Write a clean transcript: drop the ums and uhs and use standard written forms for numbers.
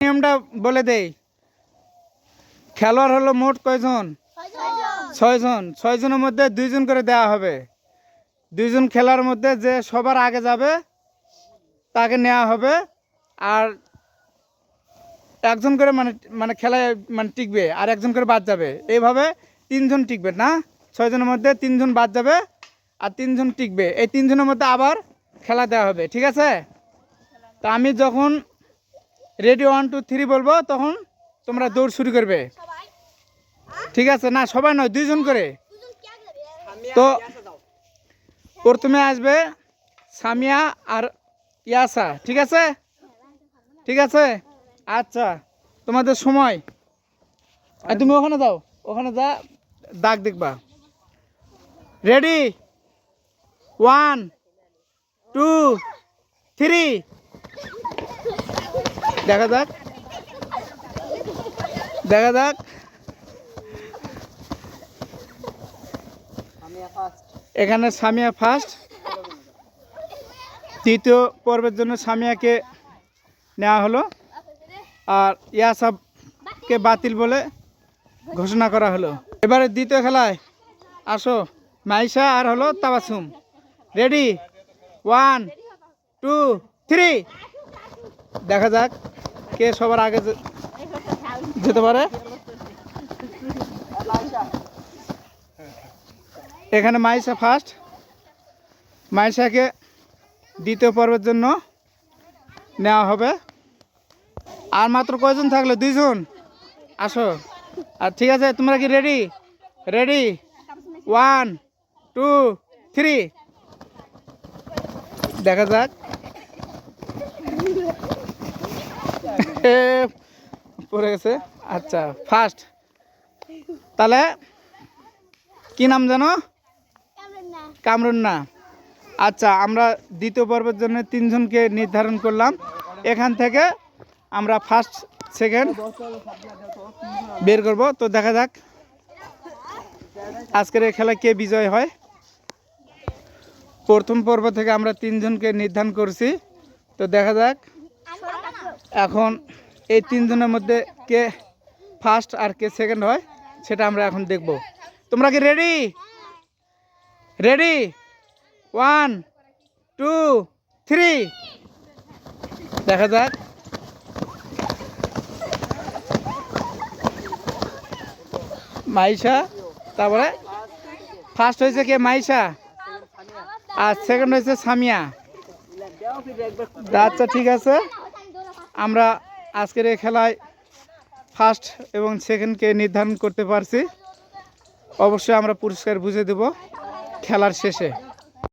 নিয়মটা বলে দেই। খেলোয়াড় হলো মোট কয়জন? 6 জন। 6 জনের মধ্যে 2 জন করে দেওয়া হবে। 2 জন খেলার মধ্যে যে সবার আগে যাবে তাকে নেওয়া হবে, আর একজন করে মানে মানে খেলায় মানে টিকবে, আর একজন করে বাদ যাবে। এইভাবে 3 জন টিকবে না, 6 জনের মধ্যে 3 জন বাদ যাবে আর 3 জন টিকবে। এই 3 জনের মধ্যে আবার খেলা দেওয়া হবে, ঠিক আছে? তা আমি যখন রেডি 1 2 3 বলবো তখন তোমরা দৌড় শুরু করবে, ঠিক আছে? না সবাই নয়, 2 জন করে। তো প্রথমে আসবে সামিয়া আর ইয়াসা, ঠিক আছে? ঠিক আছে, আচ্ছা তোমাদের সময়। আর তুমি ওখানে যাও, ওখানে যা দাগ দেখবা। রেডি 1 2 3, দেখা যাক দেখা যাক। এখানে সামিয়া ফার্স্ট। তৃতীয় পর্বের জন্য সামিয়াকে নেওয়া হলো, আর ইয়াসাবকে বাতিল বলে ঘোষণা করা হলো। এবারে দ্বিতীয় খেলায় আসো মাইশা আর হলো তাবাসুম। রেডি 1 2 3, দেখা যাক কে সবার আগে যেতে পারে। এখানে মাইশা ফার্স্ট। মাইশাকে দ্বিতীয় পর্বের জন্য নেওয়া হবে। আর মাত্র কয়জন থাকলো? 2 জন। আসো। আর ঠিক আছে, তোমরা কি রেডি? রেডি 1 2 3, দেখা যাক। পড়ে গেছে। আচ্ছা ফার্স্ট। তাহলে কি নাম জানো? কামরুন না। আচ্ছা, আমরা দ্বিতীয় পর্বের জন্য 3 জনকে নির্ধারণ করলাম। এখান থেকে আমরা ফার্স্ট সেকেন্ড বের করব। তো দেখা যাক আজকের এই খেলায় কে বিজয় হয়। প্রথম পর্ব থেকে আমরা 3 জনকে নির্ধারণ করছি। তো দেখা যাক এখন এই 3 জনের মধ্যে কে ফার্স্ট আর কে সেকেন্ড হয় সেটা আমরা এখন দেখব। তোমরা কি রেডি? রেডি 1 2 3, দেখা যাক। মাইশা, তারপরে ফার্স্ট হয়েছে কে? মাইশা। আর সেকেন্ড হয়েছে সামিয়া। আচ্ছা ঠিক আছে, আমরা আজকের এই খেলায় ফার্স্ট এবং সেকেন্ডকে নির্ধারণ করতে পারছি। অবশ্যই আমরা পুরস্কার বুঝে দেব খেলার শেষে।